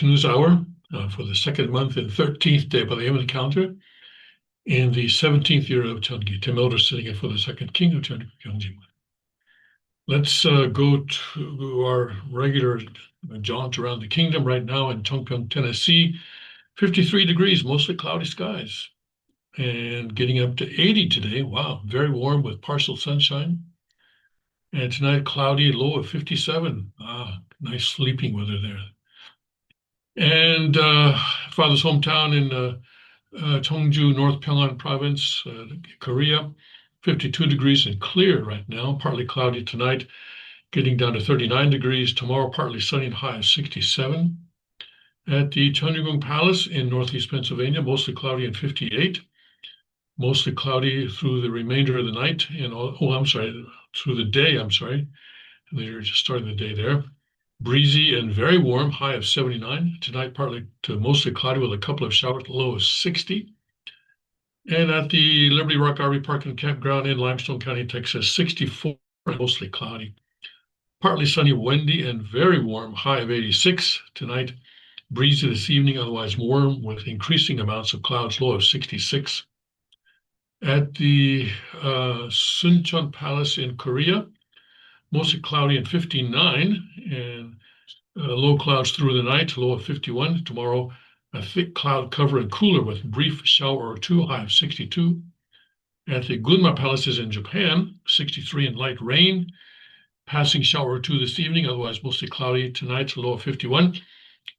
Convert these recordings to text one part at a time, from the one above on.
News Hour for the second month and 13th day by the end of the calendar in the 17th year of Cheongi. Tim Elder sitting in for the second king of Cheongi. Let's go to our regular jaunt around the kingdom right now in Chongpyeong, Tennessee. 53 degrees, mostly cloudy skies, and getting up to 80 today. Wow, very warm with partial sunshine. And tonight, cloudy, low of 57. Nice sleeping weather there. And father's hometown in Cheongju, North Pyongan Province, Korea, 52 degrees and clear right now, partly cloudy tonight, getting down to 39 degrees. Tomorrow, partly sunny and high of 67. At the Cheonryung Palace in Northeast Pennsylvania, mostly cloudy and 58. Mostly cloudy through the remainder of the night, and through the day, They're just starting the day there. Breezy and very warm, high of 79. Tonight, partly to mostly cloudy with a couple of showers, low of 60. And at the Liberty Rock RV Park and Campground in Limestone County, Texas, 64, mostly cloudy. Partly sunny, windy, and very warm, high of 86 tonight. Breezy this evening, otherwise warm with increasing amounts of clouds, low of 66. At the Suncheon Palace in Korea, mostly cloudy and 59, and low clouds through the night, low of 51. Tomorrow, a thick cloud cover and cooler with brief shower or two, high of 62. At the Gunma Palaces in Japan, 63 and light rain. Passing shower or two this evening, otherwise mostly cloudy tonight, low of 51.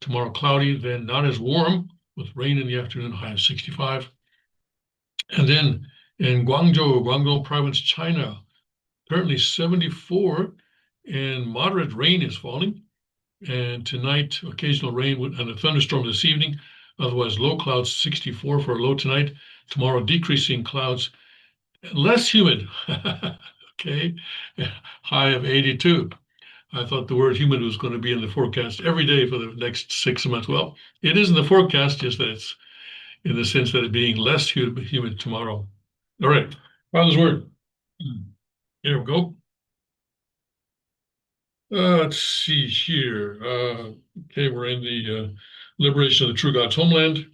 Tomorrow cloudy, then not as warm, with rain in the afternoon, high of 65. And then in Guangzhou, Guangdong Province, China, currently 74, and moderate rain is falling. And tonight, occasional rain and a thunderstorm this evening. Otherwise, low clouds, 64 for a low tonight. Tomorrow, decreasing clouds, less humid. Okay, high of 82. I thought the word humid was going to be in the forecast every day for the next 6 months. Well, it is in the forecast, just that it's in the sense that it being less humid tomorrow. All right, Father's word. Here we go. Let's see here. Okay, we're in the liberation of the true God's homeland.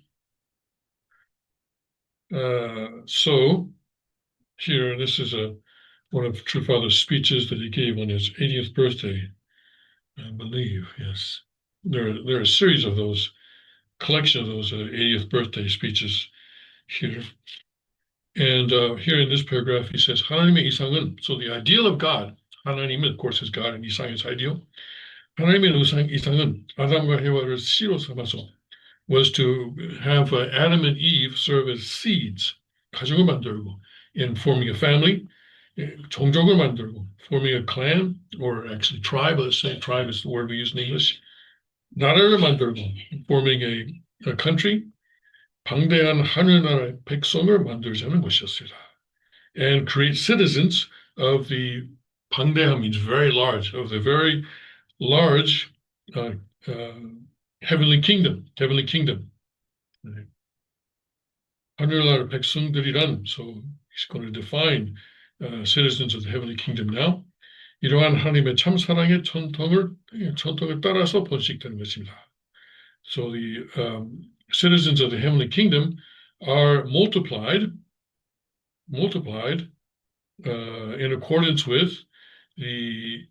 So here, this is one of True Father's speeches that he gave on his 80th birthday, I believe. Yes, there are a series of those, collection of those 80th birthday speeches here. And here in this paragraph, he says, 하나님의 이상은, so the ideal of God, 하나님은, of course, is God, and 이상 is ideal. 하나님의 이상은 아담과 해와를 씨로 삼아서 was to have Adam and Eve serve as seeds, 가족을 만들고, in forming a family, 종족을 만들고, forming a clan, or actually tribe, let's say tribe is the word we use in English, 나라를 만들고, forming a country, 방대한 하늘나라의 백성을 만들자는 것이었습니다. And create citizens of the, 방대한 means very large, of the very large heavenly kingdom. 하늘나라 백성들이란, so he's going to define citizens of the heavenly kingdom now. 이러한 하나님의 참 사랑의 전통을 따라서 번식되는 것입니다. So the citizens of the heavenly kingdom are multiplied in accordance with the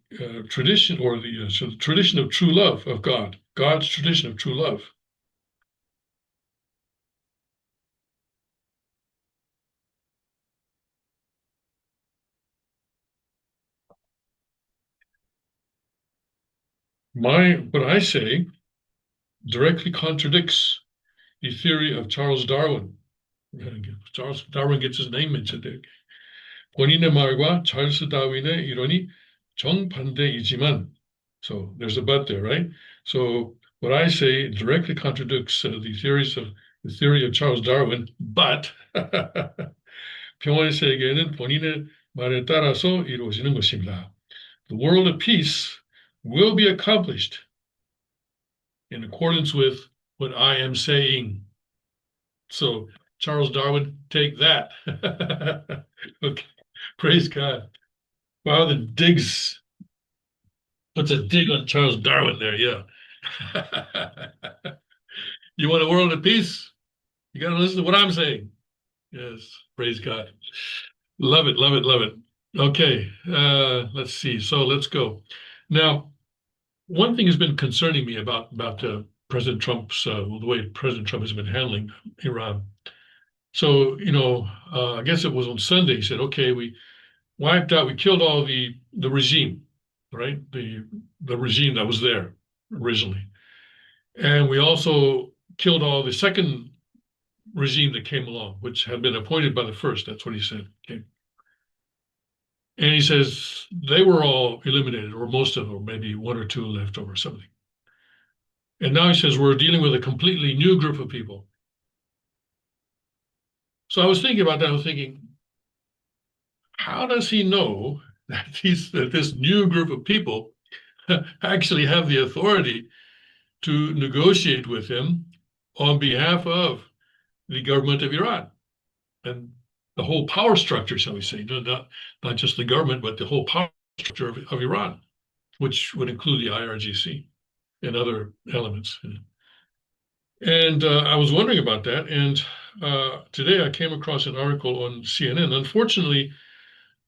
tradition, or the tradition of true love of God, God's tradition of true love. What I say directly contradicts the theory of Charles Darwin. Charles Darwin gets his name mentioned there. 본인의 말과 찰스 다윈의 이론이 정반대이지만, so there's a but there, right? So what I say directly contradicts the theory of Charles Darwin, but 평화의 세계는 본인의 말에 따라서 이루어지는 것입니다. The world of peace will be accomplished in accordance with what I am saying. So Charles Darwin, take that. Okay, praise God. Wow, puts a dig on Charles Darwin there, yeah. You want a world of peace? You got to listen to what I'm saying. Yes, praise God. Love it, love it, love it. Okay, let's see. So let's go. Now, one thing has been concerning me about President Trump's the way President Trump has been handling Iran. So, I guess it was on Sunday. He said, "Okay, we wiped out, we killed all the regime, right? The regime that was there originally, and we also killed all the second regime that came along, which had been appointed by the first." That's what he said. Okay. And he says they were all eliminated, or most of them, or maybe one or two left over, something. And now he says we're dealing with a completely new group of people. So I was thinking about that. I was thinking, how does he know that this new group of people actually have the authority to negotiate with him on behalf of the government of Iran and the whole power structure, shall we say, not just the government, but the whole power structure of Iran, which would include the IRGC and other elements. And I was wondering about that. And today I came across an article on CNN. Unfortunately,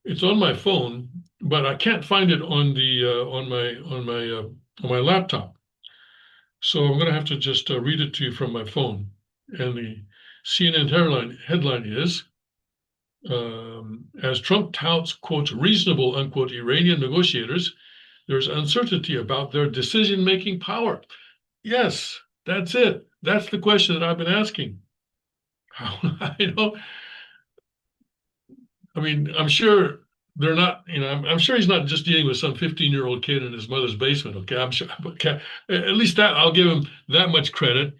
it's on my phone, but I can't find it on the on my laptop. So I'm going to have to just read it to you from my phone. And the CNN headline is, as Trump touts, quote, reasonable, unquote, Iranian negotiators, there's uncertainty about their decision-making power. Yes, that's it. That's the question that I've been asking. How, I mean, I'm sure they're not, I'm sure he's not just dealing with some 15-year-old kid in his mother's basement. Okay, I'm sure, okay, at least that I'll give him that much credit.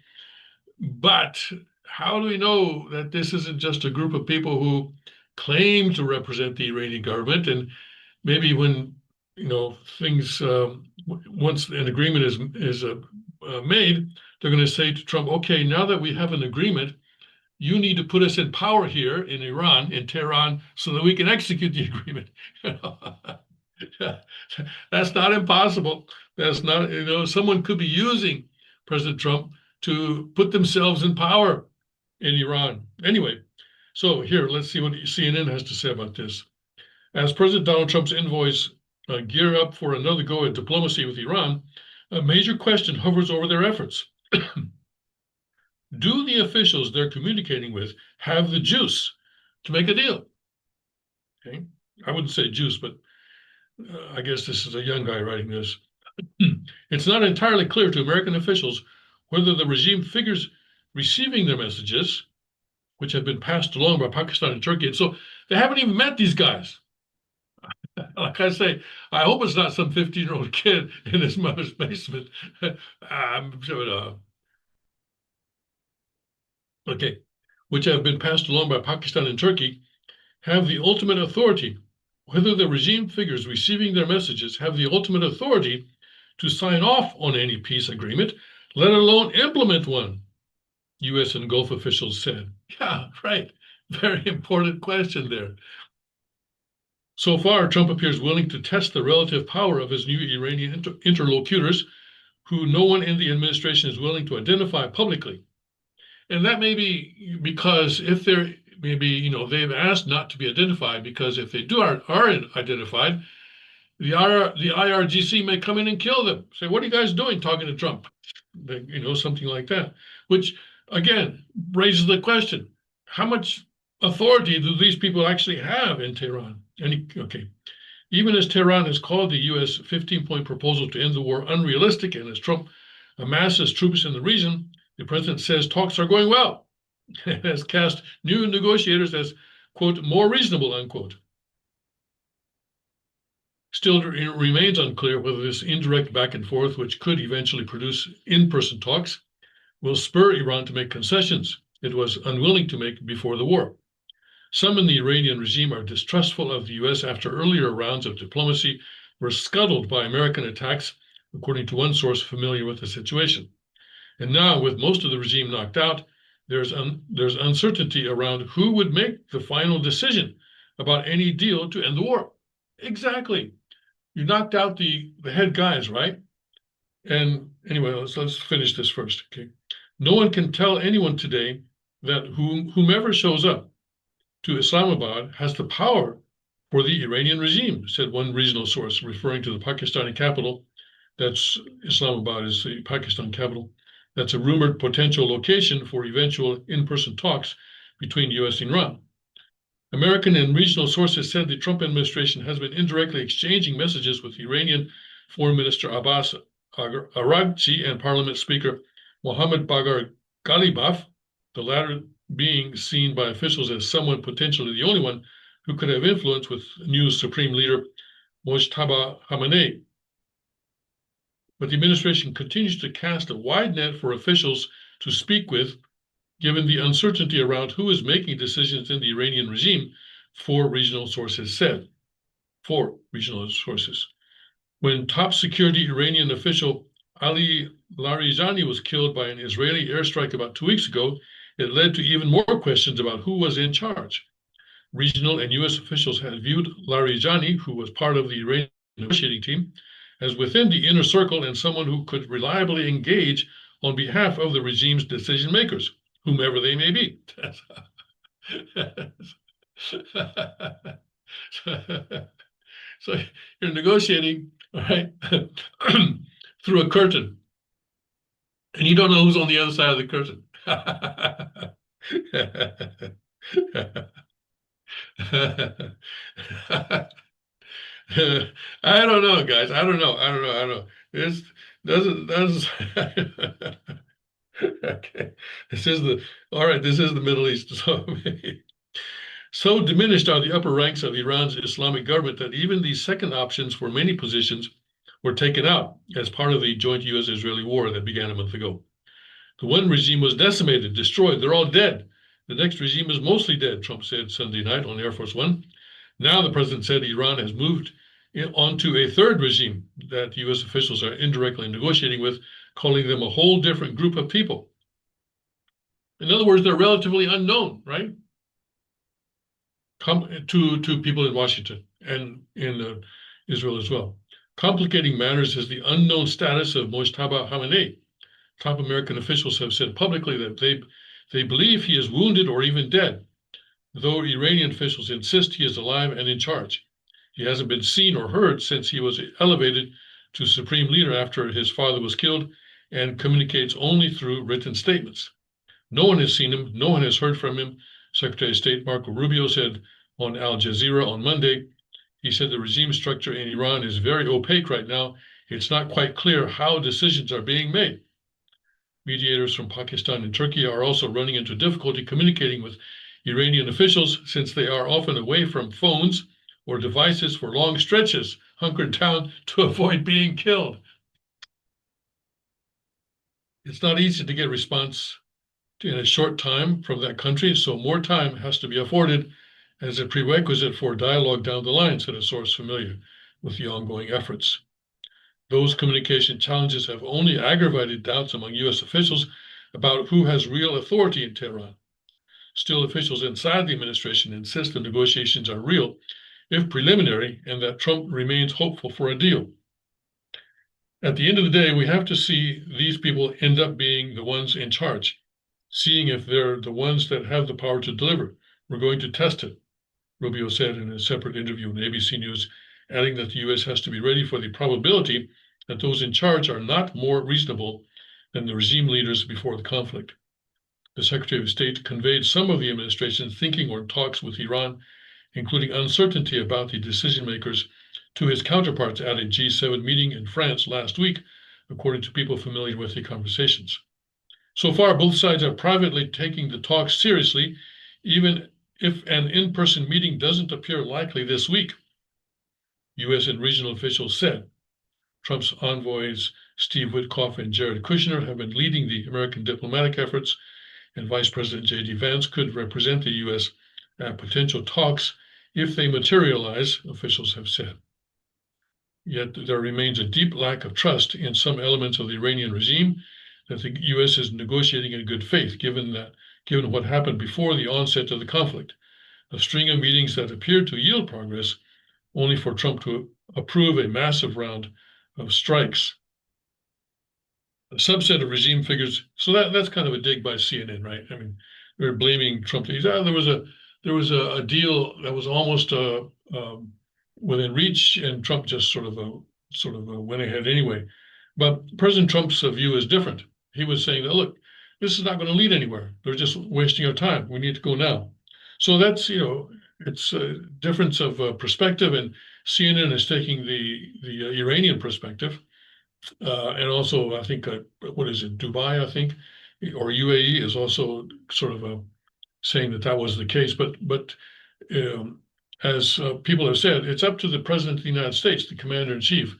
But how do we know that this isn't just a group of people who claim to represent the Iranian government, and maybe when things once an agreement is made, they're going to say to Trump, "Okay, now that we have an agreement, you need to put us in power here in Iran, in Tehran, so that we can execute the agreement." That's not impossible. That's not, someone could be using President Trump to put themselves in power in Iran. Anyway, so here, let's see what CNN has to say about this. As President Donald Trump's envoys gear up for another go at diplomacy with Iran, a major question hovers over their efforts. Do the officials they're communicating with have the juice to make a deal? Okay, I wouldn't say juice, but I guess this is a young guy writing this. It's not entirely clear to American officials whether the regime figures receiving their messages, which have been passed along by Pakistan and Turkey. And so they haven't even met these guys. Like I say, I hope it's not some 15-year-old kid in his mother's basement. Okay, which have been passed along by Pakistan and Turkey, have the ultimate authority, whether the regime figures receiving their messages have the ultimate authority to sign off on any peace agreement, let alone implement one, U.S. and Gulf officials said. Yeah, right. Very important question there. So far, Trump appears willing to test the relative power of his new Iranian interlocutors, who no one in the administration is willing to identify publicly. And that may be because if they're maybe, they've asked not to be identified, because if they are identified, the IRGC may come in and kill them. Say, what are you guys doing talking to Trump? Something like that, which again raises the question, how much authority do these people actually have in Tehran? Okay, even as Tehran has called the U.S. 15-point proposal to end the war unrealistic, and as Trump amasses troops in the region, the president says talks are going well and has cast new negotiators as, quote, more reasonable, unquote. Still, it remains unclear whether this indirect back and forth, which could eventually produce in-person talks, will spur Iran to make concessions it was unwilling to make before the war. Some in the Iranian regime are distrustful of the U.S. after earlier rounds of diplomacy were scuttled by American attacks, according to one source familiar with the situation. And now, with most of the regime knocked out, there's uncertainty around who would make the final decision about any deal to end the war. Exactly. You knocked out the head guys, right? And anyway, let's finish this first, okay? No one can tell anyone today that whomever shows up to Islamabad has the power for the Iranian regime, said one regional source, referring to the Pakistani capital. That's Islamabad is the Pakistan capital. That's a rumored potential location for eventual in-person talks between US and Iran. American and regional sources said the Trump administration has been indirectly exchanging messages with Iranian Foreign Minister Abbas Araghchi and Parliament Speaker Mohammad Bagar Ghalibaf, the latter being seen by officials as someone potentially the only one who could have influence with new Supreme Leader Mojtaba Khamenei. But the administration continues to cast a wide net for officials to speak with, given the uncertainty around who is making decisions in the Iranian regime, four regional sources said. Four regional sources. When top security Iranian official Ali Larijani was killed by an Israeli airstrike about 2 weeks ago, it led to even more questions about who was in charge. Regional and U.S. officials had viewed Larijani, who was part of the Iranian negotiating team, as within the inner circle and someone who could reliably engage on behalf of the regime's decision makers, whomever they may be. So you're negotiating, all right, through a curtain, and you don't know who's on the other side of the curtain. I don't know, guys. I don't know. This doesn't. Okay. All right. This is the Middle East. So diminished are the upper ranks of Iran's Islamic government that even the second options for many positions were taken out as part of the joint U.S.-Israeli war that began a month ago. The one regime was decimated, destroyed. They're all dead. The next regime is mostly dead, Trump said Sunday night on Air Force One. Now the president said Iran has moved onto a third regime that U.S. officials are indirectly negotiating with, calling them a whole different group of people. In other words, they're relatively unknown, right? To people in Washington and in Israel as well. Complicating matters is the unknown status of Mojtaba Khamenei. Top American officials have said publicly that they believe he is wounded or even dead, though Iranian officials insist he is alive and in charge. He hasn't been seen or heard since he was elevated to supreme leader after his father was killed, and communicates only through written statements. No one has seen him. No one has heard from him. Secretary of State Marco Rubio said on Al Jazeera on Monday. He said the regime structure in Iran is very opaque right now. It's not quite clear how decisions are being made. Mediators from Pakistan and Turkey are also running into difficulty communicating with Iranian officials since they are often away from phones or devices for long stretches, hunkered down to avoid being killed. It's not easy to get response in a short time from that country, so more time has to be afforded as a prerequisite for dialogue down the line, said a source familiar with the ongoing efforts. Those communication challenges have only aggravated doubts among U.S. officials about who has real authority in Tehran. Still, officials inside the administration insist the negotiations are real, if preliminary, and that Trump remains hopeful for a deal. At the end of the day, we have to see these people end up being the ones in charge, seeing if they're the ones that have the power to deliver. We're going to test it, Rubio said in a separate interview on ABC News, adding that the U.S. has to be ready for the probability that those in charge are not more reasonable than the regime leaders before the conflict. The Secretary of State conveyed some of the administration's thinking or talks with Iran, including uncertainty about the decision makers, to his counterparts at a G7 meeting in France last week, according to people familiar with the conversations. So far, both sides are privately taking the talks seriously, even if an in-person meeting doesn't appear likely this week, U.S. and regional officials said. Trump's envoys, Steve Witkoff and Jared Kushner, have been leading the American diplomatic efforts, and Vice President J.D. Vance could represent the U.S. at potential talks if they materialize, officials have said. Yet there remains a deep lack of trust in some elements of the Iranian regime that the U.S. is negotiating in good faith, given what happened before the onset of the conflict, a string of meetings that appeared to yield progress, only for Trump to approve a massive round of strikes. a subset of regime figures. So that's kind of a dig by CNN, right? I mean, they're blaming Trump. There was a deal that was almost within reach, and Trump just sort of went ahead anyway. But President Trump's view is different. He was saying that, look, this is not going to lead anywhere. They're just wasting our time. We need to go now. So that's, it's a difference of perspective, and CNN is taking the Iranian perspective, and also I think what is it, Dubai, I think, or UAE is also sort of saying that was the case. But um, as people have said, it's up to the President of the United States, the Commander in Chief,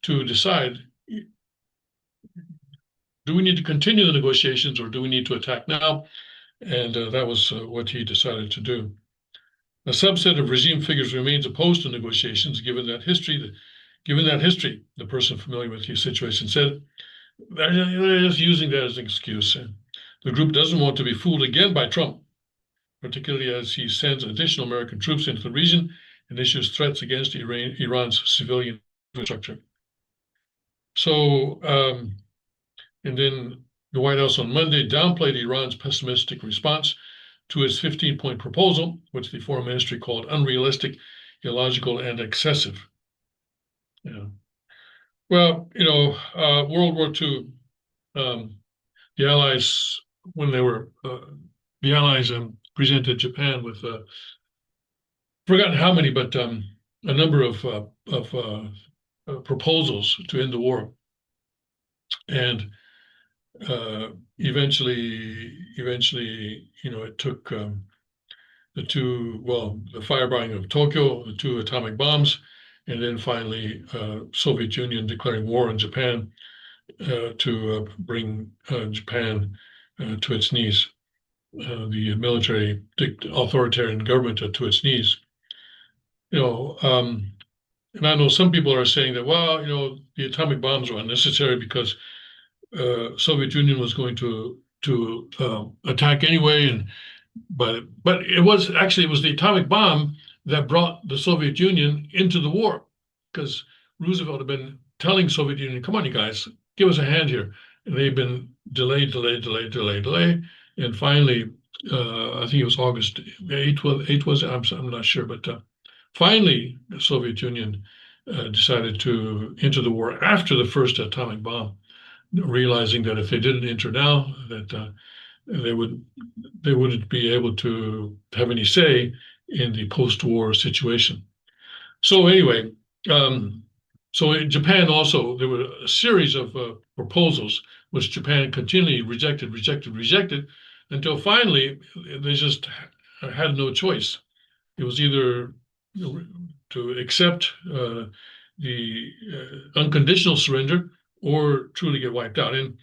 to decide: do we need to continue the negotiations, or do we need to attack now? And that was what he decided to do. A subset of regime figures remains opposed to negotiations, given that history. The person familiar with the situation said they're just using that as an excuse. The group doesn't want to be fooled again by Trump, particularly as he sends additional American troops into the region and issues threats against Iran's civilian infrastructure. So, and then the White House on Monday downplayed Iran's pessimistic response to its 15-point proposal, which the Foreign Ministry called unrealistic, illogical, and excessive. Yeah. Well, World War II, the Allies, when they were the Allies presented Japan with forgotten how many, but a number of proposals to end the war, and eventually, it took the firebombing of Tokyo, the 2 atomic bombs, and then finally Soviet Union declaring war on Japan to bring Japan to its knees, the military authoritarian government to its knees. And I know some people are saying that, well, the atomic bombs were unnecessary because Soviet Union was going to attack anyway, but it was the atomic bomb that brought the Soviet Union into the war, because Roosevelt had been telling Soviet Union, "Come on, you guys, give us a hand here," and they've been delayed, and finally, I think it was August 8th was I'm not sure, but finally, the Soviet Union decided to enter the war after the first atomic bomb, realizing that if they didn't enter now, that they wouldn't be able to have any say in the post-war situation. So anyway, so in Japan also, there were a series of proposals which Japan continually rejected, until finally they just had no choice. It was either to accept the unconditional surrender or truly get wiped out. And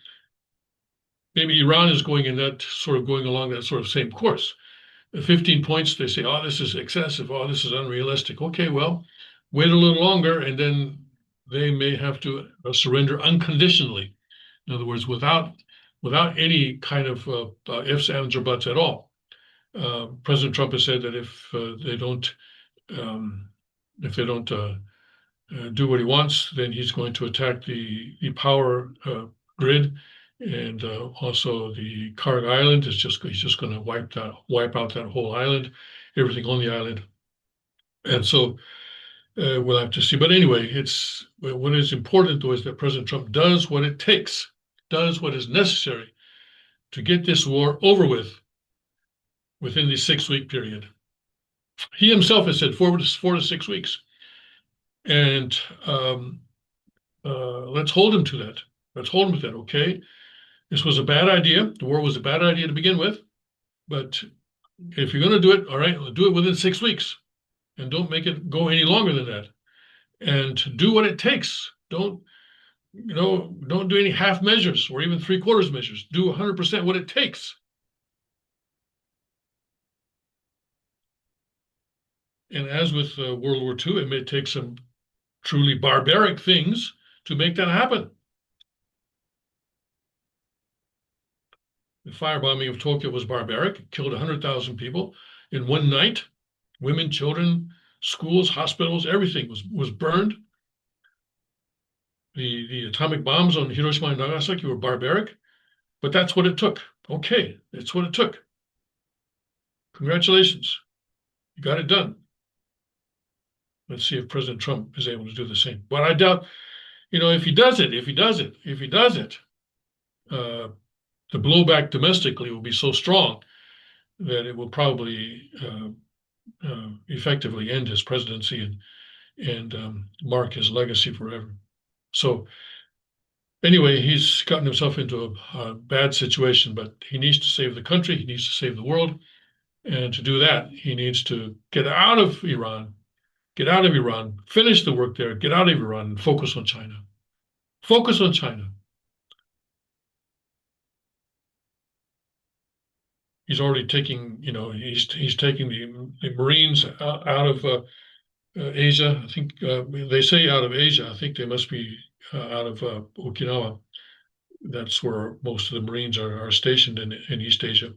maybe Iran is going along that sort of same course. 15 points, they say, oh, this is excessive. Oh, this is unrealistic. Okay, well, wait a little longer, and then they may have to surrender unconditionally. In other words, without any kind of ifs, ands, or buts at all. President Trump has said that if they don't do what he wants, then he's going to attack the power grid, and also the Karg Island. He's just going to wipe out that whole island, everything on the island. And so we'll have to see. But anyway, what is important, though, is that President Trump does what it takes, does what is necessary to get this war over with within the 6-week period. He himself has said 4 to 6 weeks. And let's hold him to that. Okay? This was a bad idea. The war was a bad idea to begin with. But if you're going to do it, all right, do it within 6 weeks. And don't make it go any longer than that. And do what it takes. Don't do any half measures or even 3/4 measures. Do 100% what it takes. And as with World War II, it may take some truly barbaric things to make that happen. The firebombing of Tokyo was barbaric. It killed 100,000 people in one night. Women, children, schools, hospitals, everything was burned. the atomic bombs on Hiroshima and Nagasaki were barbaric, but that's what it took. Okay, that's what it took. Congratulations, you got it done. Let's see if President Trump is able to do the same. But I doubt, if he does it, the blowback domestically will be so strong that it will probably effectively end his presidency and mark his legacy forever. So anyway, he's gotten himself into a bad situation, but he needs to save the country. He needs to save the world. And to do that, he needs to get out of Iran, finish the work there, get out of Iran, and focus on China. Focus on China. He's already taking, he's taking the Marines out of Asia. I think they say out of Asia. I think they must be out of Okinawa. That's where most of the Marines are stationed in East Asia.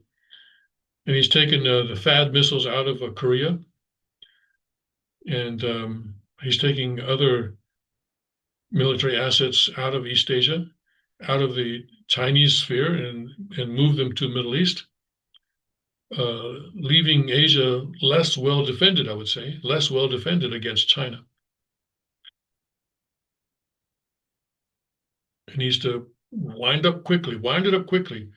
And he's taken the THAAD missiles out of Korea. And he's taking other military assets out of East Asia, out of the Chinese sphere, and move them to the Middle East, leaving Asia less well defended, I would say, less well defended against China. He needs to wind it up quickly,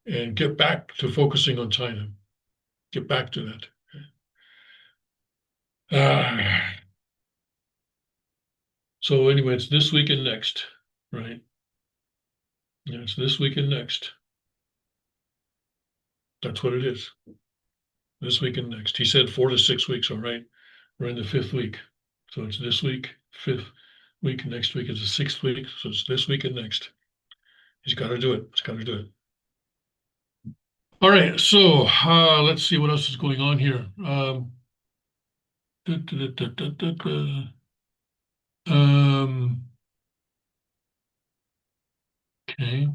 and get back to focusing on China. Get back to that. So anyway, it's this week and next, right? Yeah, it's this week and next. That's what it is. This week and next. He said 4 to 6 weeks, all right? We're in the 5th week. So it's this week, 5th week, next week is the 6th week. So it's this week and next. He's got to do it. He's got to do it. All right, so let's see what else is going on here. Okay.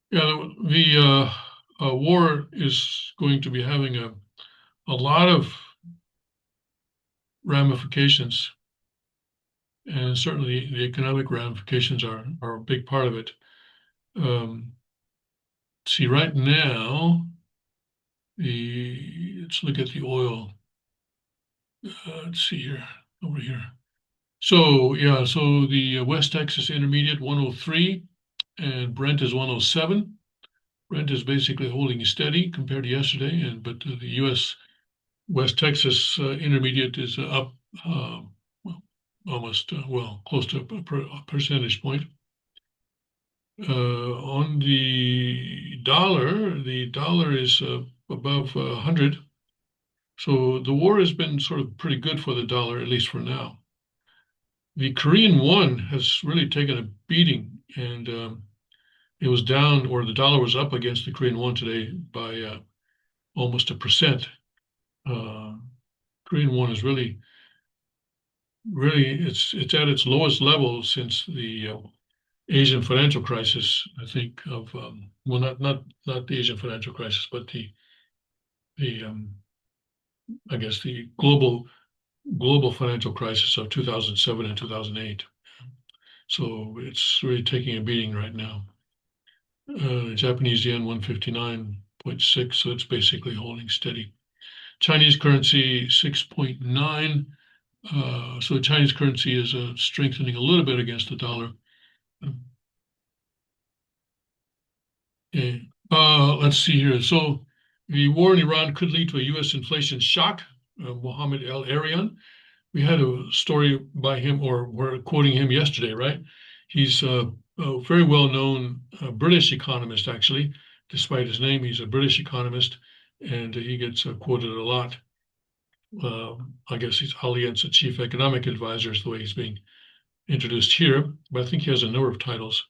Yeah, the war is going to be having a lot of ramifications, and certainly the economic ramifications are a big part of it. See, right now, let's look at the oil. Let's see here, over here. So yeah, so the West Texas Intermediate 103 and Brent is 107. Brent is basically holding steady compared to yesterday, but the U.S. West Texas Intermediate is up almost close to a percentage point. On the dollar is above 100. So the war has been sort of pretty good for the dollar, at least for now. The Korean won has really taken a beating, and it was down, or the dollar was up against the Korean won today by almost 1%. Korean won is really, it's at its lowest level since the Asian financial crisis. I think of not the Asian financial crisis, but the I guess the global financial crisis of 2007 and 2008. So it's really taking a beating right now. Japanese yen 159.6, so it's basically holding steady. Chinese currency 6.9. So Chinese currency is strengthening a little bit against the dollar. Okay. Let's see here. So the war in Iran could lead to a U.S. inflation shock. Mohammed El-Arian. We had a story by him, or we're quoting him yesterday, right? He's a very well-known British economist, actually. Despite his name, he's a British economist, and he gets quoted a lot. I guess he's Allianz chief economic advisor is the way he's being introduced here, but I think he has a number of titles.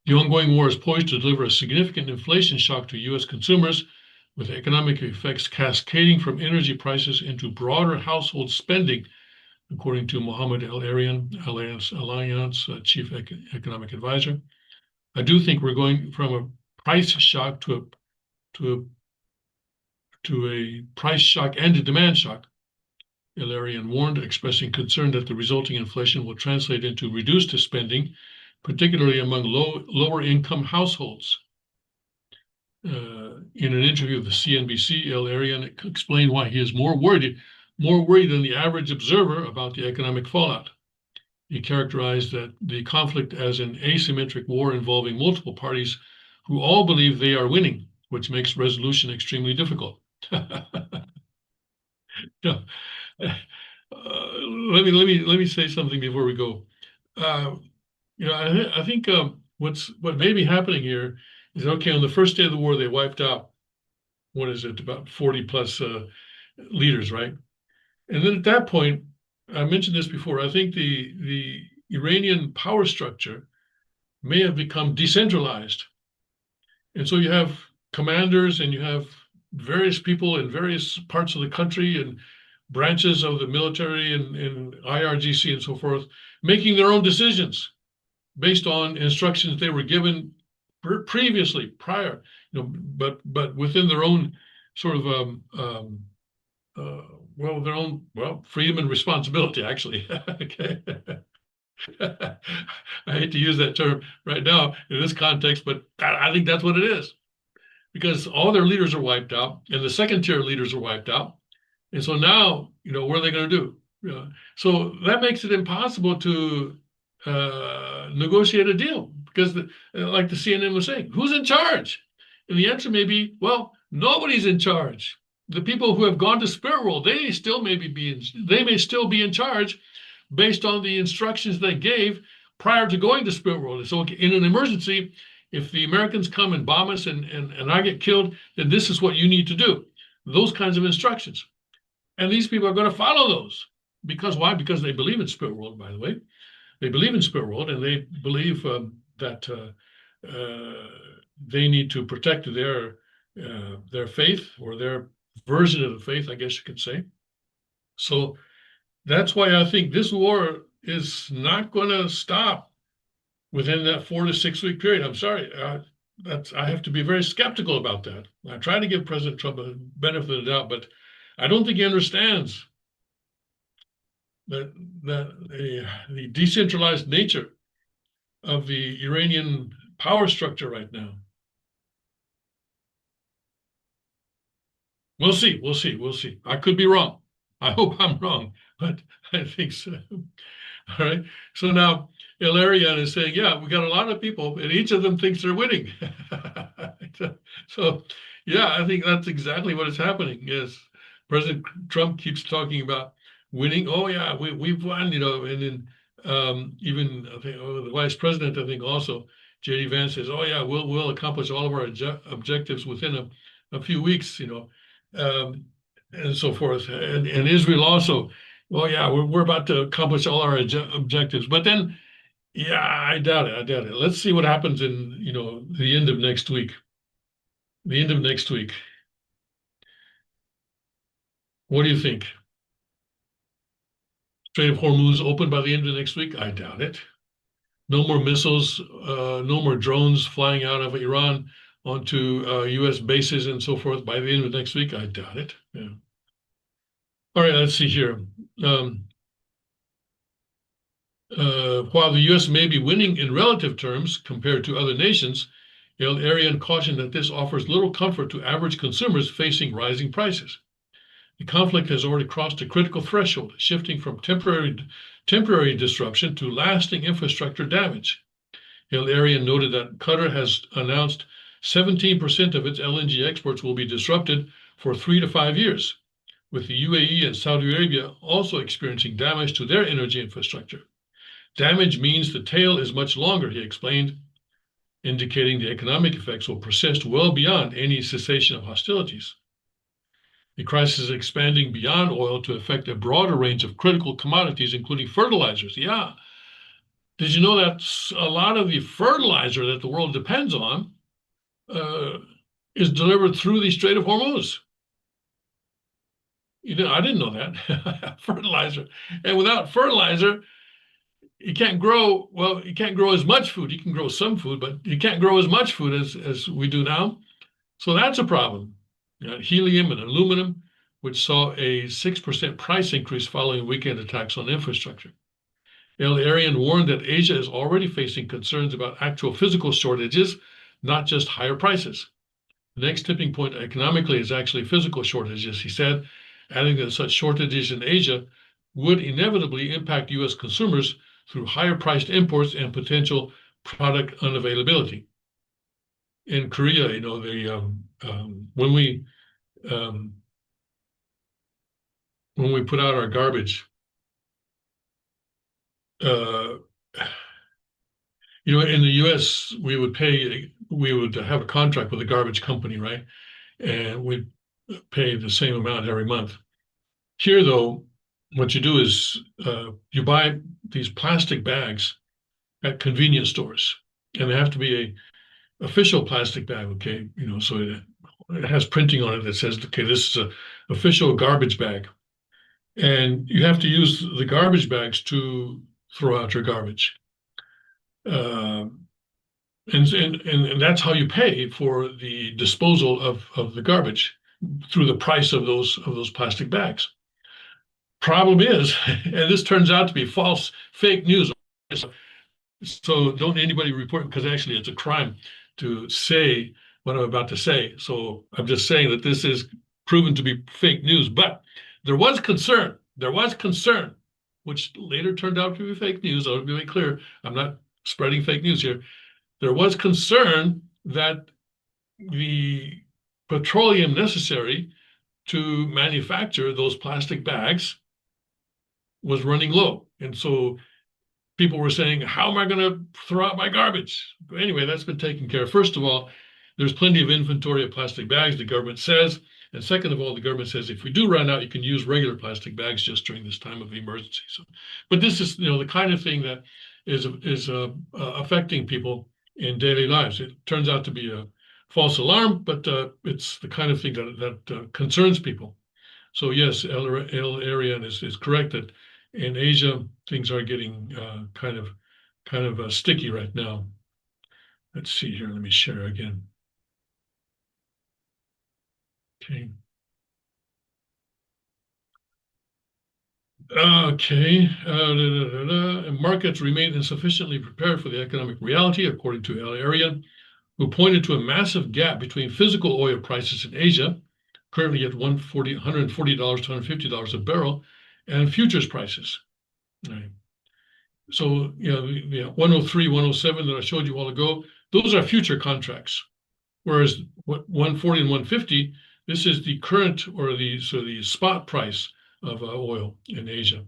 The ongoing war is poised to deliver a significant inflation shock to U.S. consumers, with economic effects cascading from energy prices into broader household spending, according to Mohammed El-Arian, Allianz chief economic advisor. I do think we're going from a price shock to a price shock and a demand shock. Ilarian warned, expressing concern that the resulting inflation will translate into reduced spending, particularly among lower income households. In an interview with the CNBC, Ilarian explained why he is more worried than the average observer about the economic fallout. He characterized the conflict as an asymmetric war involving multiple parties who all believe they are winning, which makes resolution extremely difficult. No. Let me say something before we go. I think what may be happening here is, okay, on the first day of the war, they wiped out, what is it, about 40 plus leaders, right? And then at that point, I mentioned this before, I think the Iranian power structure may have become decentralized. And so you have commanders and you have various people in various parts of the country and branches of the military and IRGC and so forth, making their own decisions based on instructions they were given previously, prior, but within their own sort of their own freedom and responsibility, actually. Okay. I hate to use that term right now in this context, but I think that's what it is, because all their leaders are wiped out and the second tier leaders are wiped out. And so now, what are they going to do? So that makes it impossible to negotiate a deal, because like the CNN was saying, who's in charge? And the answer may be, well, nobody's in charge. The people who have gone to spirit world, they may still be in charge based on the instructions they gave prior to going to spirit world. So in an emergency, if the Americans come and bomb us and I get killed, then this is what you need to do. Those kinds of instructions. And these people are going to follow those. Because why? Because they believe in spirit world, by the way. They believe in spirit world, and they believe that they need to protect their faith, or their version of the faith, I guess you could say. So that's why I think this war is not going to stop within that 4 to 6 week period. I'm sorry. I have to be very skeptical about that. I try to give President Trump a benefit of the doubt, but I don't think he understands that the decentralized nature of the Iranian power structure right now. We'll see. I could be wrong. I hope I'm wrong, but I think so. All right. So now Ilarian is saying, yeah, we got a lot of people, and each of them thinks they're winning. So, yeah, I think that's exactly what is happening. Yes, President Trump keeps talking about winning. Oh yeah, we've won, and then even I think the vice president, I think also J.D. Vance says, oh yeah, we'll accomplish all of our objectives within a few weeks, and so forth. And Israel also, well, yeah, we're about to accomplish all our objectives. But then, yeah, I doubt it. Let's see what happens in, the end of next week. The end of next week. What do you think? Strait of Hormuz open by the end of next week? I doubt it. No more missiles, no more drones flying out of Iran onto U.S. bases and so forth by the end of next week? I doubt it. Yeah. All right, let's see here. While the U.S. may be winning in relative terms compared to other nations, Ilarian cautioned that this offers little comfort to average consumers facing rising prices. The conflict has already crossed a critical threshold, shifting from temporary disruption to lasting infrastructure damage. Ilarian noted that Qatar has announced 17% of its LNG exports will be disrupted for 3 to 5 years, with the UAE and Saudi Arabia also experiencing damage to their energy infrastructure. Damage means the tail is much longer, he explained, indicating the economic effects will persist well beyond any cessation of hostilities. The crisis is expanding beyond oil to affect a broader range of critical commodities, including fertilizers. Yeah. Did you know that a lot of the fertilizer that the world depends on is delivered through the Strait of Hormuz? I didn't know that. Fertilizer. And without fertilizer, you can't grow as much food. You can grow some food, but you can't grow as much food as we do now. So that's a problem. Helium and aluminum, which saw a 6% price increase following weekend attacks on infrastructure. El-Arian warned that Asia is already facing concerns about actual physical shortages, not just higher prices. The next tipping point economically is actually physical shortages, he said, adding that such shortages in Asia would inevitably impact U.S. consumers through higher priced imports and potential product unavailability. In Korea, um, when we put out our garbage, uh, in the U.S., we would have a contract with a garbage company, right? And we'd pay the same amount every month. Here, though, what you do is you buy these plastic bags at convenience stores, and they have to be a official plastic bag, okay? So it has printing on it that says, okay, this is a official garbage bag, and you have to use the garbage bags to throw out your garbage. And that's how you pay for the disposal of the garbage, through the price of those plastic bags. Problem is, and this turns out to be false, fake news. So don't anybody report, because actually it's a crime to say what I'm about to say. So I'm just saying that this is proven to be fake news. But there was concern. There was concern, which later turned out to be fake news. I'll be very clear. I'm not spreading fake news here. There was concern that the petroleum necessary to manufacture those plastic bags was running low. And so people were saying, how am I going to throw out my garbage? But anyway, that's been taken care of. First of all, there's plenty of inventory of plastic bags, the government says. And second of all, the government says, if we do run out, you can use regular plastic bags just during this time of emergency. So, but this is, the kind of thing that is affecting people in daily lives. It turns out to be a false alarm, but it's the kind of thing that concerns people. So yes, El-Arian is correct that in Asia things are getting kind of sticky right now. Let's see here. Let me share again. Okay. Okay. And markets remain insufficiently prepared for the economic reality, according to El-Arian, who pointed to a massive gap between physical oil prices in Asia, currently at $140 to $150 a barrel, and futures prices. Right. So, 103, 107 that I showed you a while ago, those are future contracts. Whereas 140 and 150, this is the current, or the spot price of oil in Asia.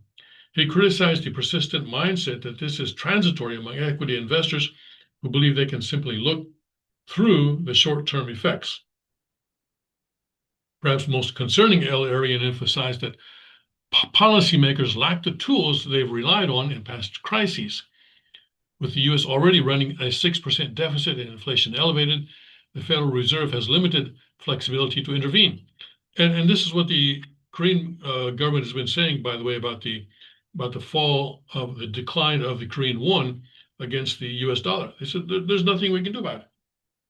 He criticized the persistent mindset that this is transitory among equity investors who believe they can simply look through the short-term effects. Perhaps most concerning, El-Arian emphasized that policymakers lack the tools they've relied on in past crises. With the U.S. already running a 6% deficit and inflation elevated, the Federal Reserve has limited flexibility to intervene. And this is what the Korean government has been saying, by the way, about the fall of the decline of the Korean won against the U.S. dollar. They said there's nothing we can do about it.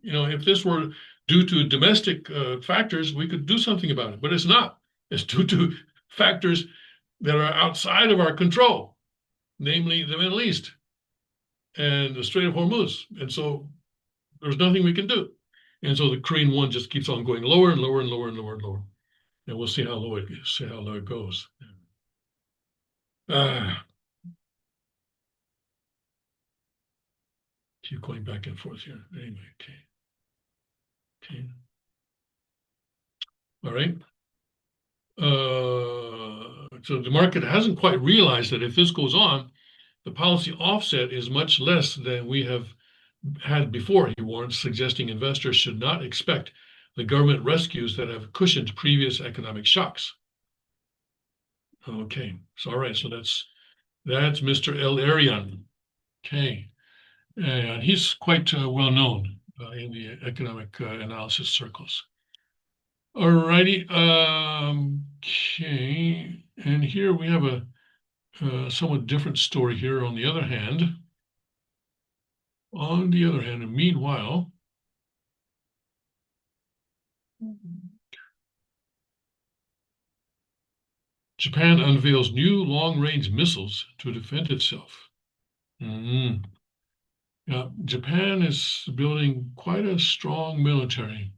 If this were due to domestic factors, we could do something about it, but it's not. It's due to factors that are outside of our control, namely the Middle East and the Strait of Hormuz. And so there's nothing we can do. And so the Korean won just keeps on going lower and lower and lower and lower and lower. And we'll see how low it goes. Keep going back and forth here. Anyway, okay. All right. So the market hasn't quite realized that if this goes on, the policy offset is much less than we have had before, he warned, suggesting investors should not expect the government rescues that have cushioned previous economic shocks. Okay, so all right, so that's Mr. El-Arian. Okay, and he's quite well known in the economic analysis circles. All righty, okay, and here we have a somewhat different story here. On the other hand, and meanwhile, Japan unveils new long-range missiles to defend itself. Mm. Yeah, Japan is building quite a strong military.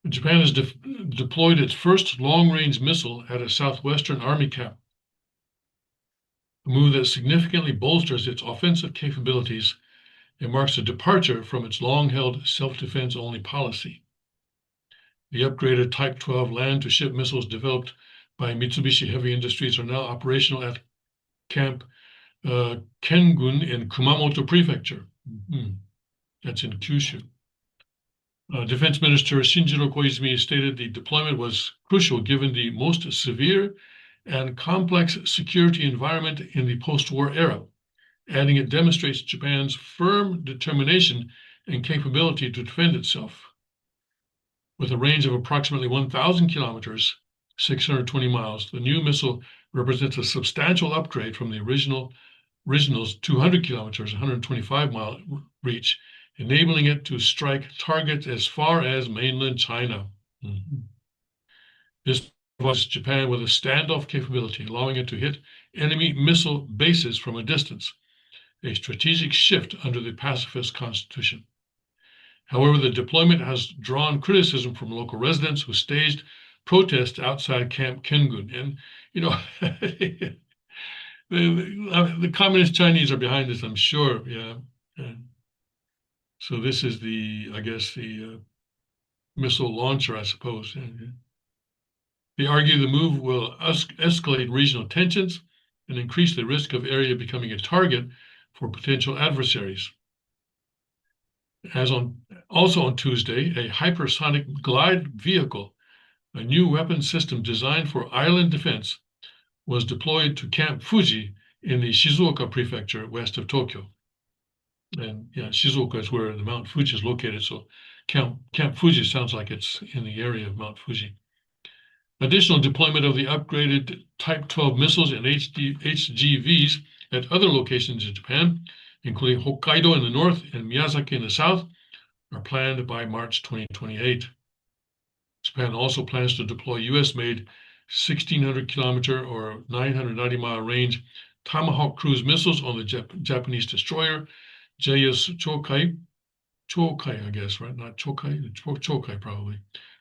Japan has deployed its first long-range missile at a southwestern army camp, a move that significantly bolsters its offensive capabilities and marks a departure from its long-held self-defense only policy. The upgraded Type 12 land-to-ship missiles developed by Mitsubishi Heavy Industries are now operational at Camp Kengun in Kumamoto Prefecture. That's in Kyushu. Defense Minister Shinjiro Koizumi stated the deployment was crucial given the most severe and complex security environment in the post-war era, adding it demonstrates Japan's firm determination and capability to defend itself. With a range of approximately 1,000 kilometers, 620 miles, the new missile represents a substantial upgrade from the original's 200 kilometers, 125-mile reach, enabling it to strike targets as far as mainland China. This provides Japan with a standoff capability, allowing it to hit enemy missile bases from a distance, a strategic shift under the pacifist constitution. However, the deployment has drawn criticism from local residents who staged protests outside Camp Kengun. And, you know, the communist Chinese are behind this, I'm sure. Yeah. So this is I guess, the missile launcher, I suppose. They argue the move will escalate regional tensions and increase the risk of area becoming a target for potential adversaries. Also on Tuesday, a hypersonic glide vehicle, a new weapon system designed for island defense, was deployed to Camp Fuji in the Shizuoka prefecture west of Tokyo. And yeah, Shizuoka is where the Mount Fuji is located, so Camp Fuji sounds like it's in the area of Mount Fuji. Additional deployment of the upgraded Type 12 missiles and HGVs at other locations in Japan, including Hokkaido in the north and Miyazaki in the south, are planned by March 2028. Japan also plans to deploy US-made 1,600-kilometer or 990-mile range Tomahawk cruise missiles on the Japanese destroyer JS Chokai, I guess, right? Not Chokai, Chokai probably,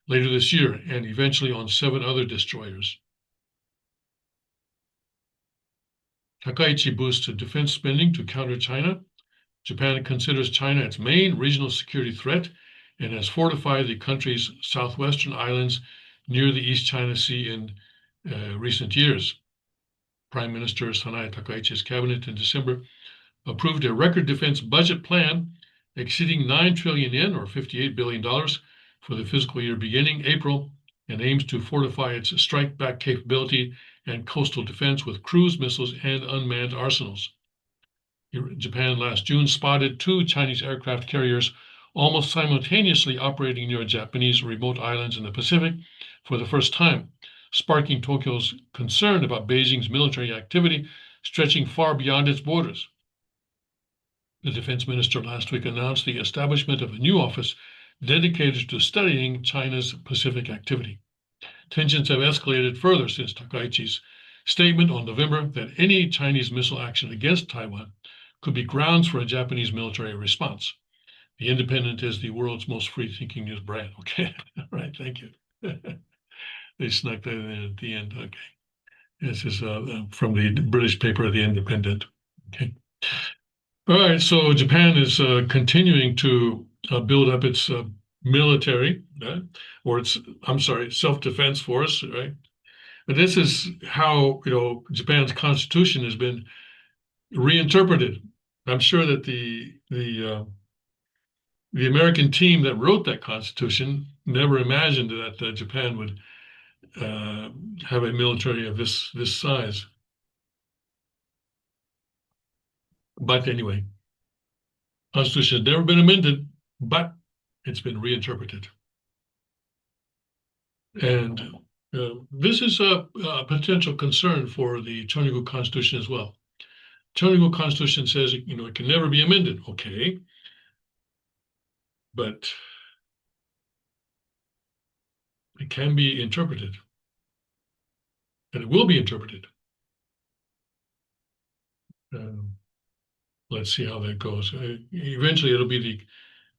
later this year, and eventually on 7 other destroyers. Takaichi boosts defense spending to counter China. Japan considers China its main regional security threat and has fortified the country's southwestern islands near the East China Sea in recent years. Prime Minister Sanae Takaichi's cabinet in December approved a record defense budget plan exceeding 9 trillion yen or $58 billion for the fiscal year beginning April and aims to fortify its strike-back capability and coastal defense with cruise missiles and unmanned arsenals. Japan last June spotted 2 Chinese aircraft carriers almost simultaneously operating near Japanese remote islands in the Pacific for the first time, sparking Tokyo's concern about Beijing's military activity stretching far beyond its borders. The defense minister last week announced the establishment of a new office dedicated to studying China's Pacific activity. Tensions have escalated further since Takaichi's statement on November that any Chinese missile action against Taiwan could be grounds for a Japanese military response. The Independent is the world's most free-thinking news brand. Okay, all right, thank you. They snuck that in at the end. Okay, this is from the British paper, The Independent. Okay. All right, so Japan is continuing to build up its military, or self-defense force, right? But this is how, Japan's constitution has been reinterpreted. I'm sure that the American team that wrote that constitution never imagined that Japan would have a military of this size. But anyway, Constitution has never been amended, but it's been reinterpreted. And this is a potential concern for the Chonigu Constitution as well. Chonigu Constitution says, it can never be amended. Okay. But It can be interpreted, and it will be interpreted. Um, let's see how that goes. Eventually, it'll be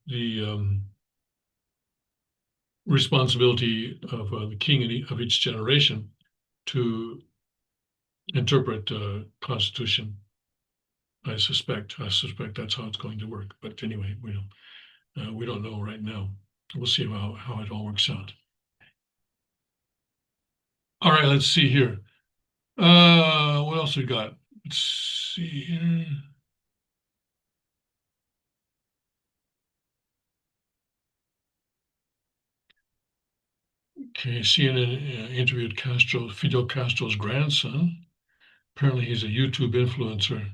the responsibility of the king of each generation to interpret the Constitution. I suspect that's how it's going to work. But anyway, we don't know right now. We'll see how it all works out. All right, let's see here. What else we got? Let's see here. Okay, CNN interviewed Fidel Castro's grandson. Apparently, he's a YouTube influencer.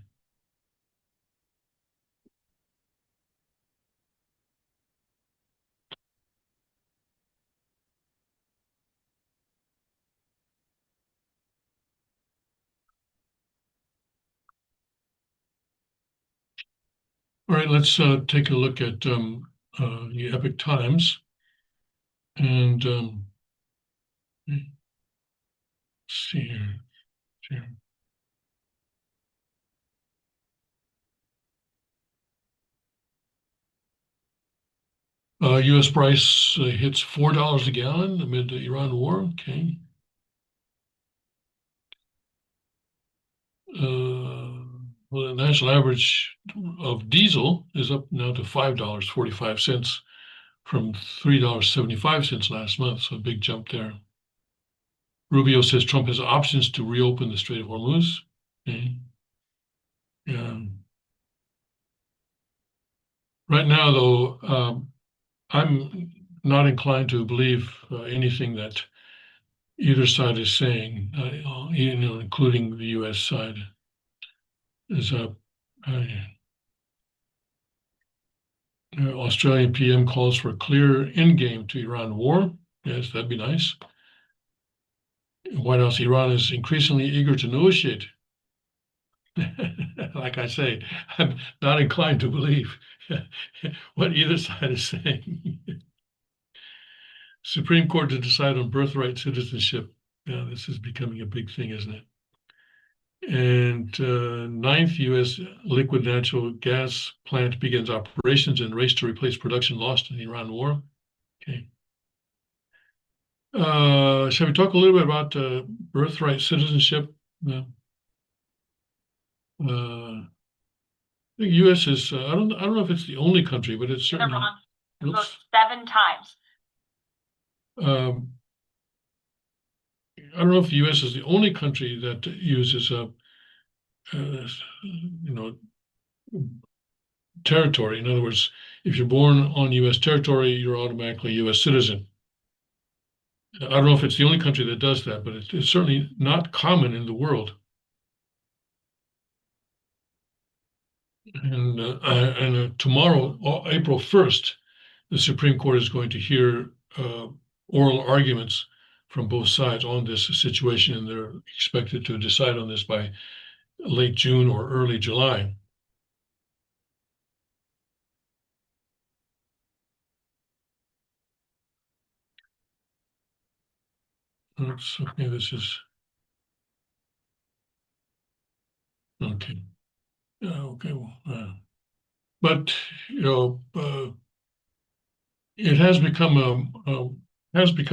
All right, let's take a look at the Epoch Times. And let's see here. U.S. price hits $4 a gallon amid the Iran war. Okay. Well, the national average of diesel is up now to $5.45 from $3.75 last month. So a big jump there. Rubio says Trump has options to reopen the Strait of Hormuz. Okay. Yeah. Right now, though, I'm not inclined to believe anything that either side is saying, including the U.S. side. Is Australian PM calls for a clear endgame to Iran war. Yes, that'd be nice. White House, Iran is increasingly eager to negotiate. Like I say, I'm not inclined to believe what either side is saying. Supreme Court to decide on birthright citizenship. Yeah, this is becoming a big thing, isn't it? And ninth U.S. liquid natural gas plant begins operations in race to replace production lost in the Iran war. Okay. Shall we talk a little bit about birthright citizenship? The U.S. is I don't know if it's the only country, but it's certainly vote 7 times. I don't know if the U.S. is the only country that uses territory. In other words, if you're born on U.S. territory, you're automatically a U.S. citizen. I don't know if it's the only country that does that, but it's certainly not common in the world. And tomorrow, April 1st, the Supreme Court is going to hear oral arguments from both sides on this situation, and they're expected to decide on this by late June or early July. Oops, okay, this is okay. Okay, but it has become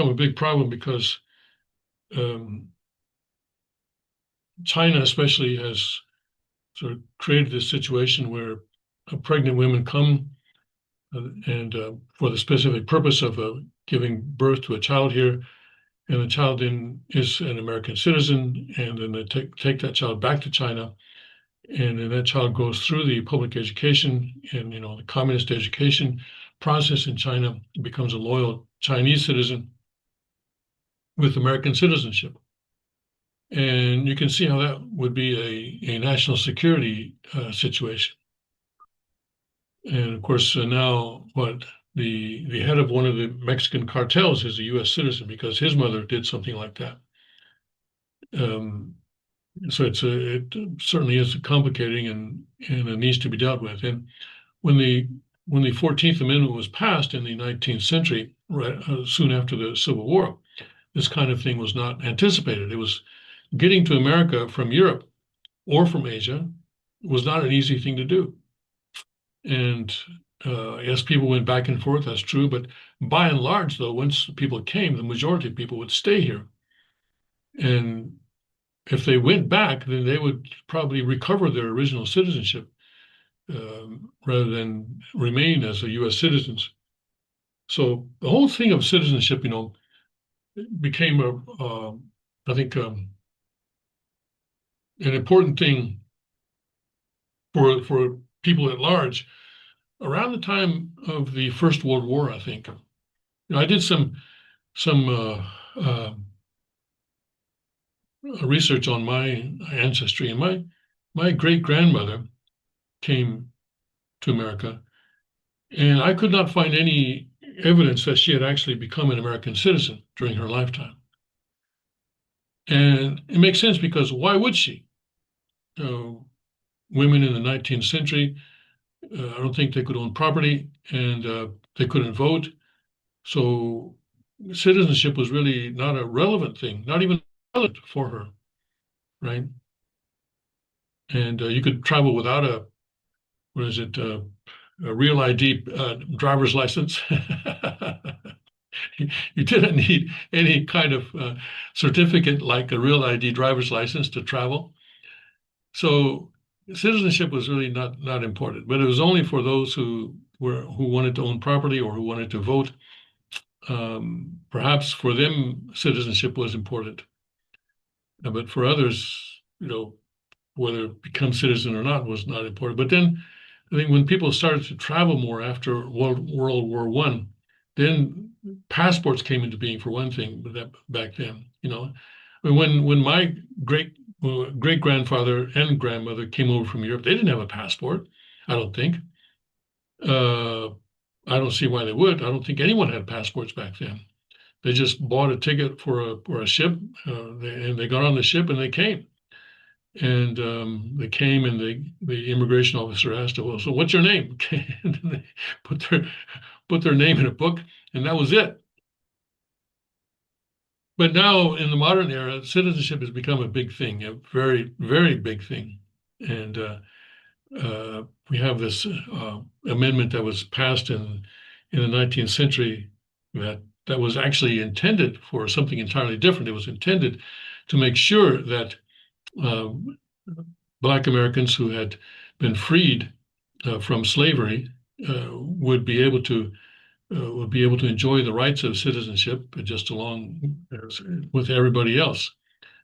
a big problem because China especially has sort of created this situation where pregnant women come and for the specific purpose of giving birth to a child here, and the child then is an American citizen, and then they take that child back to China, and then that child goes through the public education and the communist education process in China, becomes a loyal Chinese citizen with American citizenship. And you can see how that would be a national security situation. And of course, now the head of one of the Mexican cartels is a U.S. citizen because his mother did something like that. So it certainly is complicating and it needs to be dealt with. And when the 14th Amendment was passed in the 19th century, right, soon after the Civil War, this kind of thing was not anticipated. It was getting to America from Europe or from Asia was not an easy thing to do. And yes, people went back and forth, that's true. But by and large, though, once people came, the majority of people would stay here. And if they went back, then they would probably recover their original citizenship rather than remain as a U.S. citizens. So the whole thing of citizenship, became I think, an important thing for people at large around the time of the First World War. I think I did some research on my ancestry, and my great grandmother came to America, and I could not find any evidence that she had actually become an American citizen during her lifetime. And it makes sense because why would she? Women in the 19th century, I don't think they could own property, and they couldn't vote. So citizenship was really not a relevant thing, not even relevant for her, right? And you could travel without a real ID driver's license. You didn't need any kind of certificate like a real ID driver's license to travel. So citizenship was really not important, but it was only for those who wanted to own property or who wanted to vote. Perhaps for them, citizenship was important, but for others, whether become citizen or not was not important. But then I think when people started to travel more after World War One, then passports came into being for one thing. But back then, when my great grandfather and grandmother came over from Europe, they didn't have a passport. I don't think. Uh, I don't see why they would. I don't think anyone had passports back then. They just bought a ticket for a ship, and they got on the ship and they came. And they came, and the immigration officer asked them, "Well, so what's your name?" And they put their name in a book, and that was it. But now in the modern era, citizenship has become a big thing, a very, very big thing. And we have this amendment that was passed in the 19th century that was actually intended for something entirely different. It was intended to make sure that Black Americans who had been freed from slavery would be able to enjoy the rights of citizenship just along with everybody else.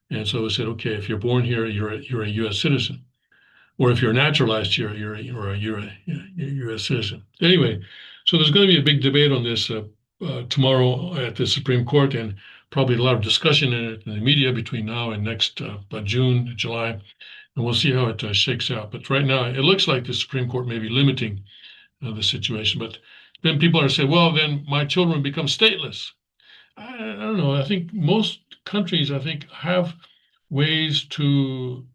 And so it said, okay, if you're born here, you're a U.S. citizen, or if you're naturalized here, you're a U.S. citizen. Anyway, so there's going to be a big debate on this tomorrow at the Supreme Court, and probably a lot of discussion in it in the media between now and next June, July, and we'll see how it shakes out. But right now, it looks like the Supreme Court may be limiting the situation. But then people are saying, well, then my children become stateless. I don't know. I think most countries, have ways to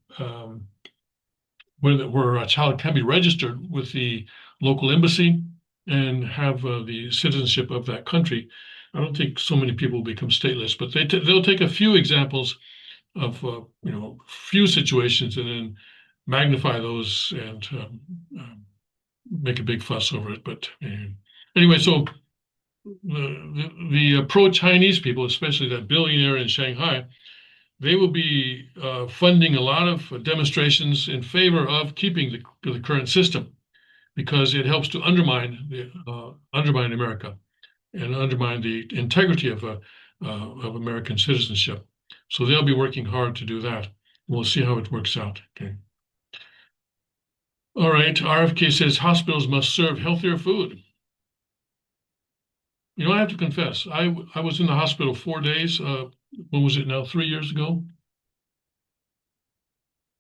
where a child can be registered with the local embassy and have the citizenship of that country. I don't think so many people become stateless, but they'll take a few examples of few situations and then magnify those and make a big fuss over it. But anyway, so the pro-Chinese people, especially that billionaire in Shanghai, they will be funding a lot of demonstrations in favor of keeping the current system because it helps to undermine America and undermine the integrity of American citizenship. So they'll be working hard to do that. We'll see how it works out. Okay. All right. RFK says hospitals must serve healthier food. I have to confess, I was in the hospital 4 days. When was it now? 3 years ago.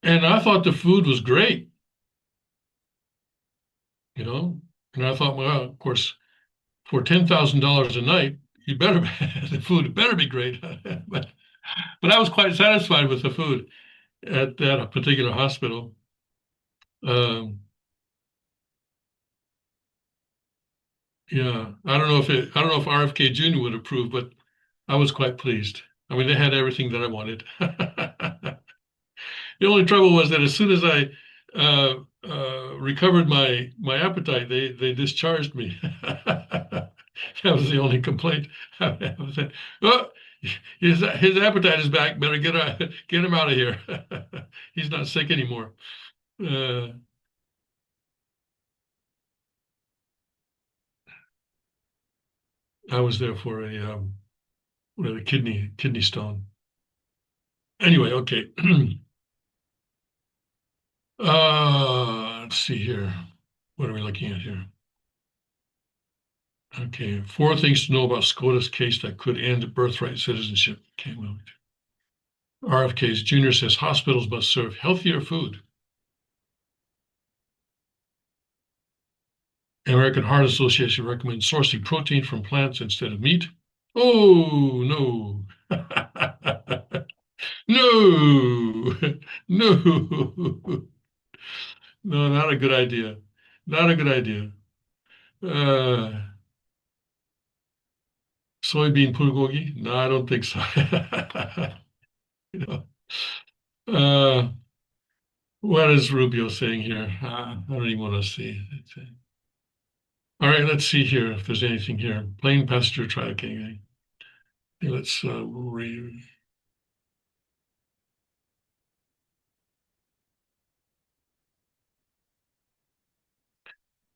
And I thought the food was great, and I thought, well, of course, for $10,000 a night, the food better be great. but I was quite satisfied with the food at that particular hospital. Yeah, I don't know if RFK Jr. would approve, but I was quite pleased. I mean, they had everything that I wanted. The only trouble was that as soon as I recovered my appetite, they discharged me. That was the only complaint. Oh, his appetite is back. Better get him out of here. He's not sick anymore. Uh, I was there for a kidney stone. Anyway, okay. Let's see here. What are we looking at here? Okay, 4 things to know about SCOTUS case that could end birthright citizenship. Okay, well, RFK's Jr. says hospitals must serve healthier food. American Heart Association recommends sourcing protein from plants instead of meat. Oh, no. No, no, no, not a good idea. Not a good idea. Uh, Soybean bulgogi? No, I don't think so. You know, uh, what is Rubio saying here? I don't even want to see. All right, let's see here if there's anything here. Plane passenger try. Okay, let's read.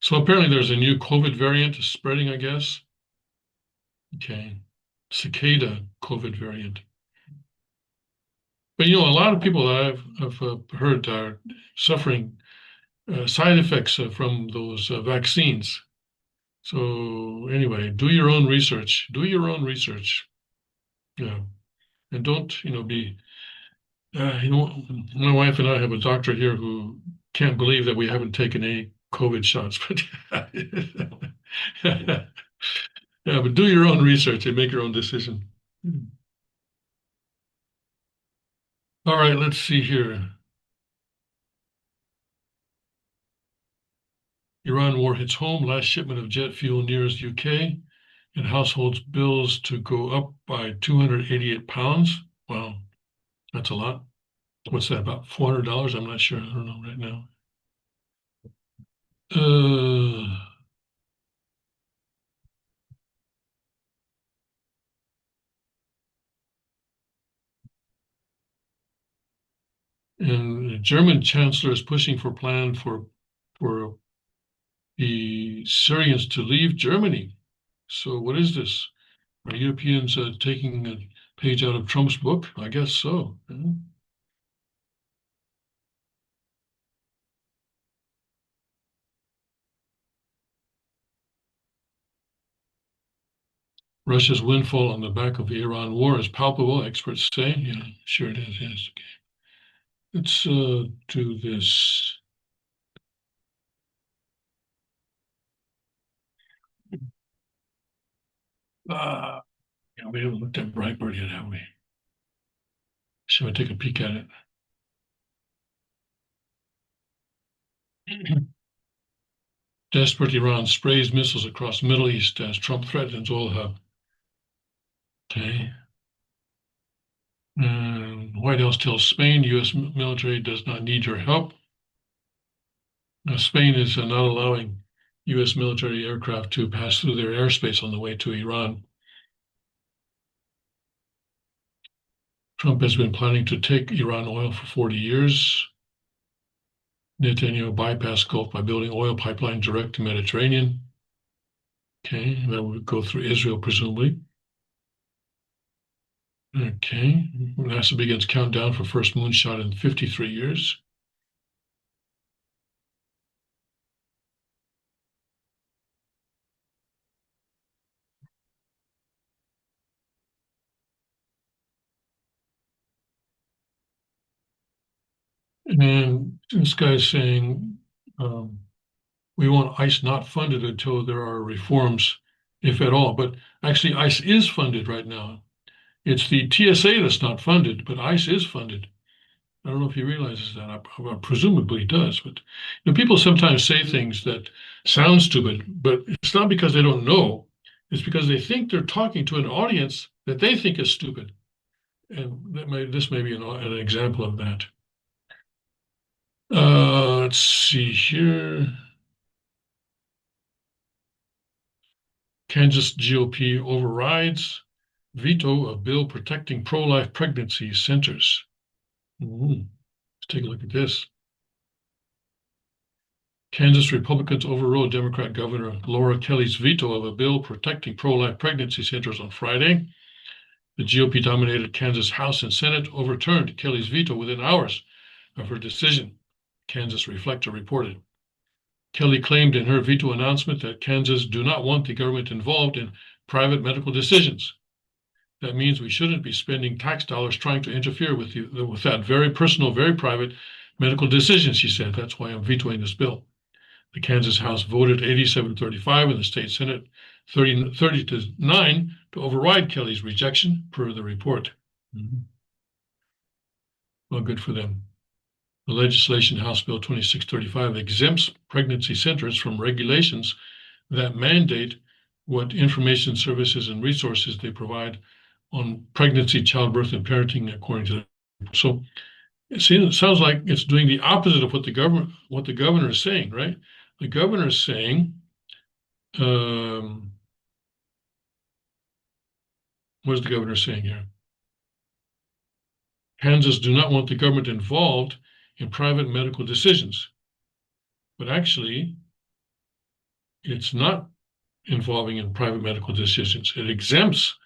So apparently there's a new COVID variant spreading, I guess. Okay, cicada COVID variant. But you know, a lot of people that I've heard are suffering side effects from those vaccines. So anyway, do your own research. Do your own research. Yeah, and don't be. My wife and I have a doctor here who can't believe that we haven't taken any COVID shots. But yeah, but do your own research and make your own decision. All right, let's see here. Iran war hits home. Last shipment of jet fuel nears UK, and households' bills to go up by 288 pounds. Wow, that's a lot. What's that, about $400? I'm not sure. I don't know right now. Uh, and the German chancellor is pushing for plan for the Syrians to leave Germany. So what is this? Are Europeans taking a page out of Trump's book? I guess so. Russia's windfall on the back of the Iran war is palpable, experts say. Yeah, sure it is. Yes. Okay. Let's do this. Yeah, we haven't looked at Brightbird yet, have we? Should we take a peek at it? Desperate Iran sprays missiles across Middle East as Trump threatens oil hub. Okay. White House tells Spain U.S. military does not need your help. Now, Spain is not allowing U.S. military aircraft to pass through their airspace on the way to Iran. Trump has been planning to take Iran oil for 40 years. Netanyahu bypassed Gulf by building oil pipeline direct to Mediterranean. Okay, that would go through Israel, presumably. Okay, NASA begins countdown for first moonshot in 53 years. And this guy's saying we want ICE not funded until there are reforms, if at all. But actually, ICE is funded right now. It's the TSA that's not funded, but ICE is funded. I don't know if he realizes that. I presumably does. But people sometimes say things that sound stupid, but it's not because they don't know. It's because they think they're talking to an audience that they think is stupid. And this may be an example of that. Let's see here. Kansas GOP overrides veto of bill protecting pro-life pregnancy centers. Let's take a look at this. Kansas Republicans overrode Democrat Governor Laura Kelly's veto of a bill protecting pro-life pregnancy centers on Friday. The GOP-dominated Kansas House and Senate overturned Kelly's veto within hours of her decision, Kansas Reflector reported. Kelly claimed in her veto announcement that Kansas do not want the government involved in private medical decisions. That means we shouldn't be spending tax dollars trying to interfere with that very personal, very private medical decision, she said. That's why I'm vetoing this bill. The Kansas House voted 87-35 and the state Senate 30-9 to override Kelly's rejection, per the report. Well, good for them. The legislation, House Bill 2635, exempts pregnancy centers from regulations that mandate what information services and resources they provide on pregnancy, childbirth, and parenting, according to them. So it sounds like it's doing the opposite of what the governor is saying, right? The governor is saying, what is the governor saying here? Kansas do not want the government involved in private medical decisions. But actually, it's not involving in private medical decisions. It exempts.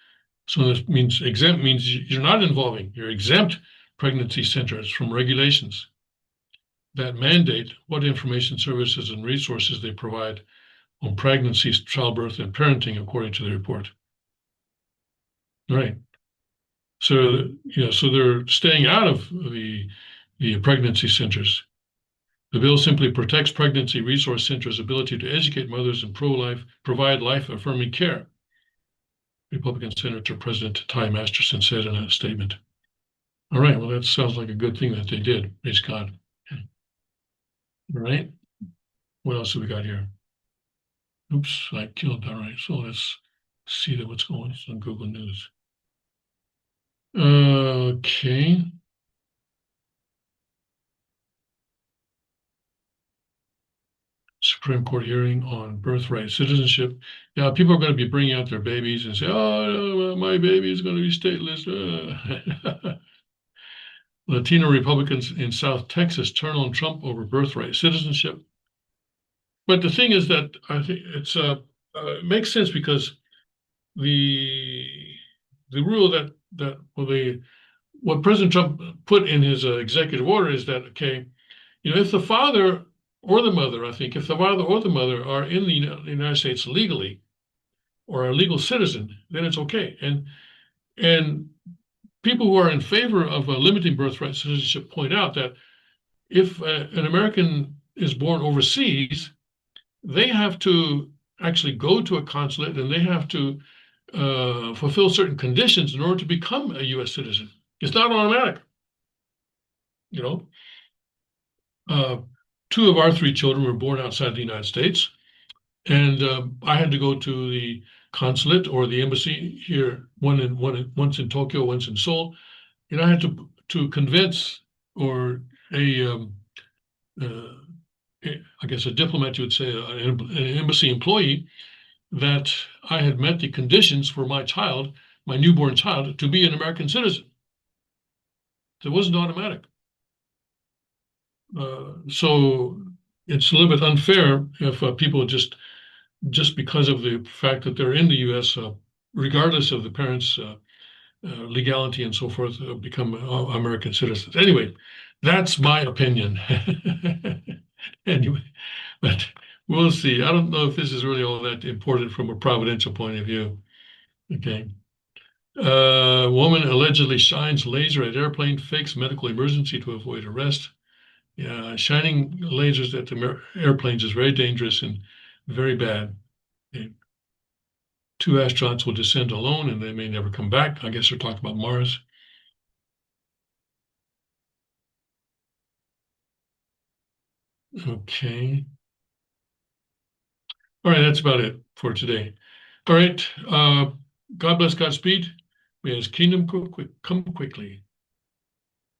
So this means exempt means you're not involving, you're exempt pregnancy centers from regulations that mandate what information services and resources they provide on pregnancy, childbirth, and parenting, according to the report. Right. So, so they're staying out of the pregnancy centers. The bill simply protects pregnancy resource centers' ability to educate mothers and provide life-affirming care, Republican Senator President Ty Masterson said in a statement. All right, well, that sounds like a good thing that they did. Praise God. All right, what else have we got here? Oops, I killed. All right, so let's see what's going on Google News. Okay. Supreme Court hearing on birthright citizenship. Yeah, people are going to be bringing out their babies and say, "Oh, my baby is going to be stateless." Latino Republicans in South Texas turn on Trump over birthright citizenship. But the thing is that I think it makes sense because the rule what President Trump put in his executive order is that, okay, if the father or the mother, I think, if the father or the mother are in the United States legally or a legal citizen, then it's okay. And people who are in favor of limiting birthright citizenship point out that if an American is born overseas, they have to actually go to a consulate and they have to fulfill certain conditions in order to become a U.S. citizen. It's not automatic. Two of our three children were born outside the United States, and I had to go to the consulate or the embassy here, once in Tokyo, once in Seoul, and I had to convince I guess a diplomat, you would say, an embassy employee, that I had met the conditions for my newborn child, to be an American citizen. So it wasn't automatic. So it's a little bit unfair if people just because of the fact that they're in the U.S., regardless of the parents' legality and so forth, become American citizens. Anyway, that's my opinion. Anyway, but we'll see. I don't know if this is really all that important from a providential point of view. Okay. Woman allegedly shines laser at airplane, fakes medical emergency to avoid arrest. Yeah, shining lasers at the airplanes is very dangerous and very bad. Okay. Two astronauts will descend alone and they may never come back. I guess they're talking about Mars. Okay. All right, that's about it for today. All right. God bless Godspeed. May his kingdom come quickly.